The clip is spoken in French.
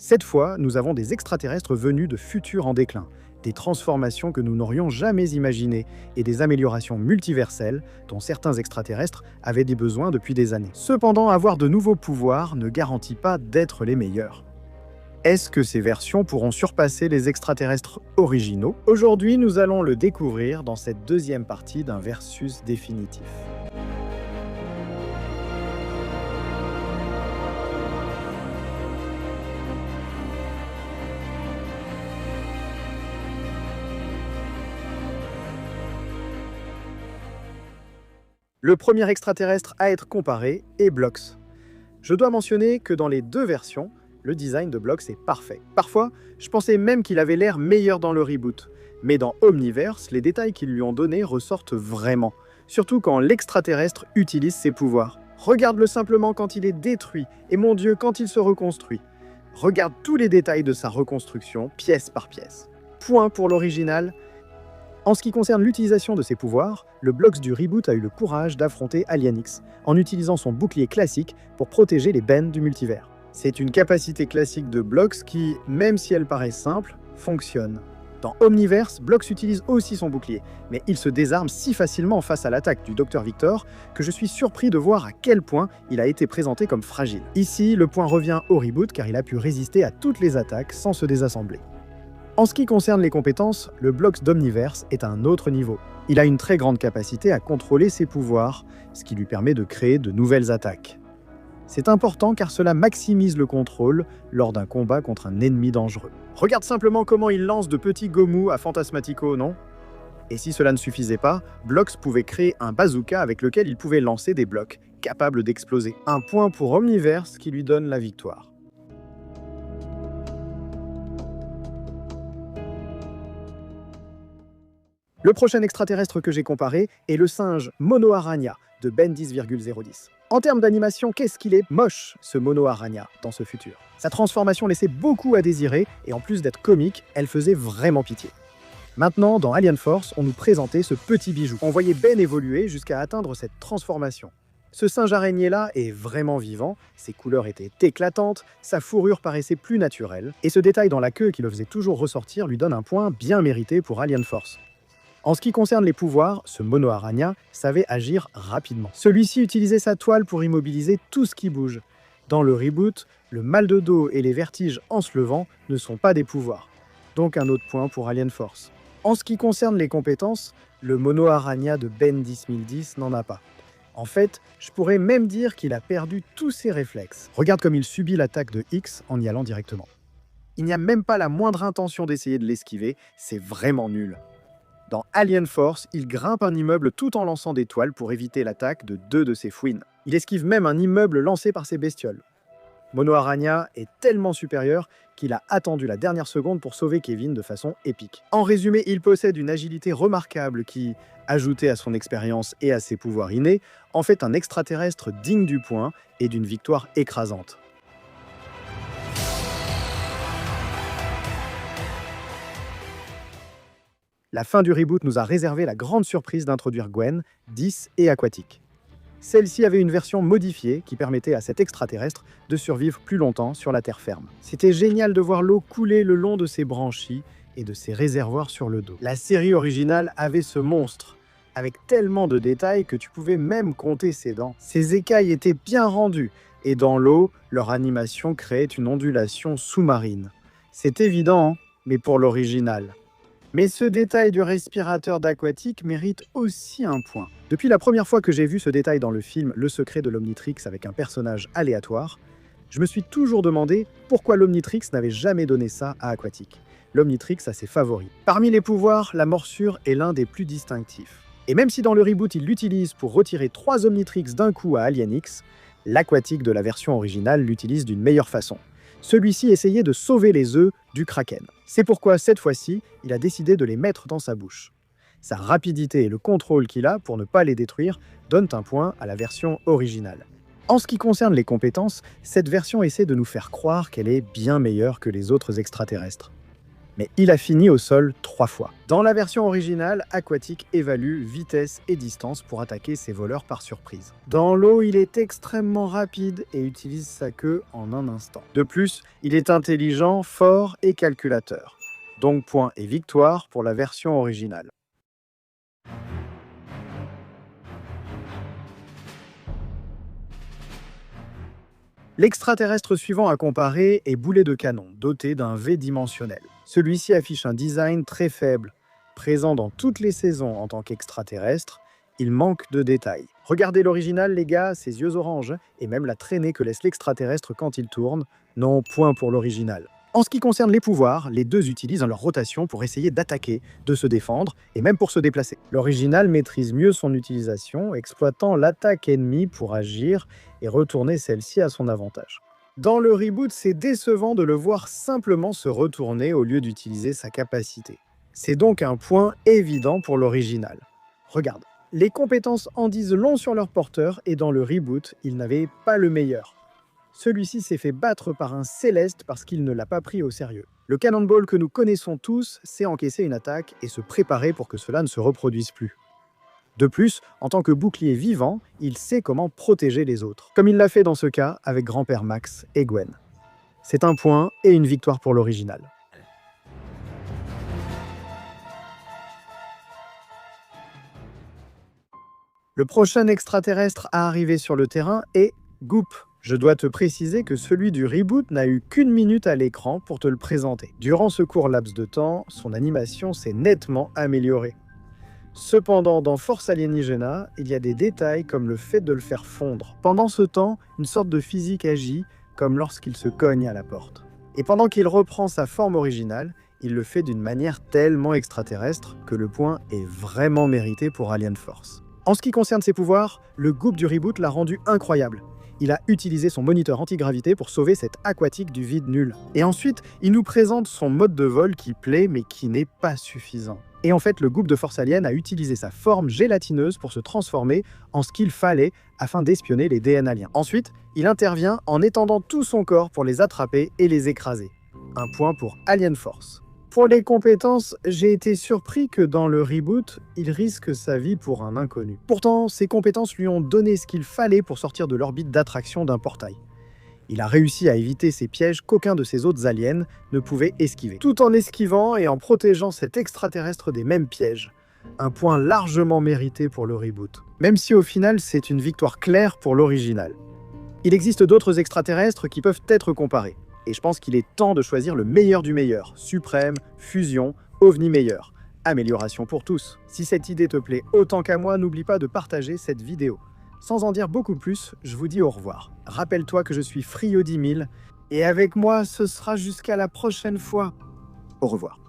Cette fois, nous avons des extraterrestres venus de futurs en déclin, des transformations que nous n'aurions jamais imaginées et des améliorations multiverselles dont certains extraterrestres avaient des besoins depuis des années. Cependant, avoir de nouveaux pouvoirs ne garantit pas d'être les meilleurs. Est-ce que ces versions pourront surpasser les extraterrestres originaux? Aujourd'hui, nous allons le découvrir dans cette deuxième partie d'un versus définitif. Le premier extraterrestre à être comparé est Blox. Je dois mentionner que dans les deux versions, le design de Blox est parfait. Parfois, je pensais même qu'il avait l'air meilleur dans le reboot. Mais dans Omniverse, les détails qu'ils lui ont donnés ressortent vraiment. Surtout quand l'extraterrestre utilise ses pouvoirs. Regarde-le simplement quand il est détruit, et mon Dieu, quand il se reconstruit. Regarde tous les détails de sa reconstruction, pièce par pièce. Point pour l'original. En ce qui concerne l'utilisation de ses pouvoirs, le Blox du reboot a eu le courage d'affronter Alien X, en utilisant son bouclier classique pour protéger les bennes du multivers. C'est une capacité classique de Blox qui, même si elle paraît simple, fonctionne. Dans Omniverse, Blox utilise aussi son bouclier, mais il se désarme si facilement face à l'attaque du Dr Victor que je suis surpris de voir à quel point il a été présenté comme fragile. Ici, le point revient au reboot car il a pu résister à toutes les attaques sans se désassembler. En ce qui concerne les compétences, le Blox d'Omniverse est à un autre niveau. Il a une très grande capacité à contrôler ses pouvoirs, ce qui lui permet de créer de nouvelles attaques. C'est important car cela maximise le contrôle lors d'un combat contre un ennemi dangereux. Regarde simplement comment il lance de petits gommous à Fantasmatico, non? Et si cela ne suffisait pas, Blox pouvait créer un bazooka avec lequel il pouvait lancer des blocs, capables d'exploser. Un point pour Omniverse qui lui donne la victoire. Le prochain extraterrestre que j'ai comparé est le singe Monoarania de Ben 10,010. En termes d'animation, qu'est-ce qu'il est moche, ce Monoarania, dans ce futur. Sa transformation laissait beaucoup à désirer, et en plus d'être comique, elle faisait vraiment pitié. Maintenant, dans Alien Force, on nous présentait ce petit bijou. On voyait Ben évoluer jusqu'à atteindre cette transformation. Ce singe araignée-là est vraiment vivant, ses couleurs étaient éclatantes, sa fourrure paraissait plus naturelle, et ce détail dans la queue qui le faisait toujours ressortir lui donne un point bien mérité pour Alien Force. En ce qui concerne les pouvoirs, ce Monoarania savait agir rapidement. Celui-ci utilisait sa toile pour immobiliser tout ce qui bouge. Dans le reboot, le mal de dos et les vertiges en se levant ne sont pas des pouvoirs. Donc un autre point pour Alien Force. En ce qui concerne les compétences, le Monoarania de Ben 10010 n'en a pas. En fait, je pourrais même dire qu'il a perdu tous ses réflexes. Regarde comme il subit l'attaque de X en y allant directement. Il n'y a même pas la moindre intention d'essayer de l'esquiver, c'est vraiment nul. Dans Alien Force, il grimpe un immeuble tout en lançant des toiles pour éviter l'attaque de deux de ses fouines. Il esquive même un immeuble lancé par ses bestioles. Monoarania est tellement supérieur qu'il a attendu la dernière seconde pour sauver Kevin de façon épique. En résumé, il possède une agilité remarquable qui, ajoutée à son expérience et à ses pouvoirs innés, en fait un extraterrestre digne du point et d'une victoire écrasante. La fin du reboot nous a réservé la grande surprise d'introduire Gwen, 10 et aquatique. Celle-ci avait une version modifiée qui permettait à cet extraterrestre de survivre plus longtemps sur la terre ferme. C'était génial de voir l'eau couler le long de ses branchies et de ses réservoirs sur le dos. La série originale avait ce monstre, avec tellement de détails que tu pouvais même compter ses dents. Ses écailles étaient bien rendues, et dans l'eau, leur animation créait une ondulation sous-marine. C'est évident, hein, mais pour l'original. Mais ce détail du respirateur d'Aquatique mérite aussi un point. Depuis la première fois que j'ai vu ce détail dans le film Le secret de l'Omnitrix avec un personnage aléatoire, je me suis toujours demandé pourquoi l'Omnitrix n'avait jamais donné ça à Aquatique. L'Omnitrix a ses favoris. Parmi les pouvoirs, la morsure est l'un des plus distinctifs. Et même si dans le reboot il l'utilise pour retirer 3 Omnitrix d'un coup à Alien X, l'Aquatique de la version originale l'utilise d'une meilleure façon. Celui-ci essayait de sauver les œufs du Kraken. C'est pourquoi, cette fois-ci, il a décidé de les mettre dans sa bouche. Sa rapidité et le contrôle qu'il a pour ne pas les détruire donnent un point à la version originale. En ce qui concerne les compétences, cette version essaie de nous faire croire qu'elle est bien meilleure que les autres extraterrestres. Mais il a fini au sol 3 fois. Dans la version originale, Aquatic évalue vitesse et distance pour attaquer ses voleurs par surprise. Dans l'eau, il est extrêmement rapide et utilise sa queue en un instant. De plus, il est intelligent, fort et calculateur. Donc point et victoire pour la version originale. L'extraterrestre suivant à comparer est Boulet de Canon, doté d'un V dimensionnel. Celui-ci affiche un design très faible. Présent dans toutes les saisons en tant qu'extraterrestre, il manque de détails. Regardez l'original les gars, ses yeux oranges, et même la traînée que laisse l'extraterrestre quand il tourne. Non, point pour l'original. En ce qui concerne les pouvoirs, les deux utilisent leur rotation pour essayer d'attaquer, de se défendre, et même pour se déplacer. L'original maîtrise mieux son utilisation, exploitant l'attaque ennemie pour agir et retourner celle-ci à son avantage. Dans le reboot, c'est décevant de le voir simplement se retourner au lieu d'utiliser sa capacité. C'est donc un point évident pour l'original. Regarde, les compétences en disent long sur leur porteur et dans le reboot, ils n'avaient pas le meilleur. Celui-ci s'est fait battre par un Céleste parce qu'il ne l'a pas pris au sérieux. Le Cannonball que nous connaissons tous sait encaisser une attaque et se préparer pour que cela ne se reproduise plus. De plus, en tant que bouclier vivant, il sait comment protéger les autres, comme il l'a fait dans ce cas avec Grand-Père Max et Gwen. C'est un point et une victoire pour l'original. Le prochain extraterrestre à arriver sur le terrain est Goop. Je dois te préciser que celui du reboot n'a eu qu'1 minute à l'écran pour te le présenter. Durant ce court laps de temps, son animation s'est nettement améliorée. Cependant, dans Force Alienigena, il y a des détails comme le fait de le faire fondre. Pendant ce temps, une sorte de physique agit, comme lorsqu'il se cogne à la porte. Et pendant qu'il reprend sa forme originale, il le fait d'une manière tellement extraterrestre que le point est vraiment mérité pour Alien Force. En ce qui concerne ses pouvoirs, le Goop du reboot l'a rendu incroyable. Il a utilisé son moniteur antigravité pour sauver cet Aquatic du vide nul. Et ensuite, il nous présente son mode de vol qui plaît mais qui n'est pas suffisant. Et en fait, le Goop de Force Alien a utilisé sa forme gélatineuse pour se transformer en ce qu'il fallait afin d'espionner les DN aliens. Ensuite, il intervient en étendant tout son corps pour les attraper et les écraser. Un point pour Alien Force. Pour les compétences, j'ai été surpris que dans le reboot, il risque sa vie pour un inconnu. Pourtant, ses compétences lui ont donné ce qu'il fallait pour sortir de l'orbite d'attraction d'un portail. Il a réussi à éviter ces pièges qu'aucun de ses autres aliens ne pouvait esquiver. Tout en esquivant et en protégeant cet extraterrestre des mêmes pièges. Un point largement mérité pour le reboot. Même si au final, c'est une victoire claire pour l'original. Il existe d'autres extraterrestres qui peuvent être comparés. Et je pense qu'il est temps de choisir le meilleur du meilleur. Suprême, fusion, ovni meilleur. Amélioration pour tous. Si cette idée te plaît autant qu'à moi, n'oublie pas de partager cette vidéo. Sans en dire beaucoup plus, je vous dis au revoir. Rappelle-toi que je suis Frio 10 000 et avec moi, ce sera jusqu'à la prochaine fois. Au revoir.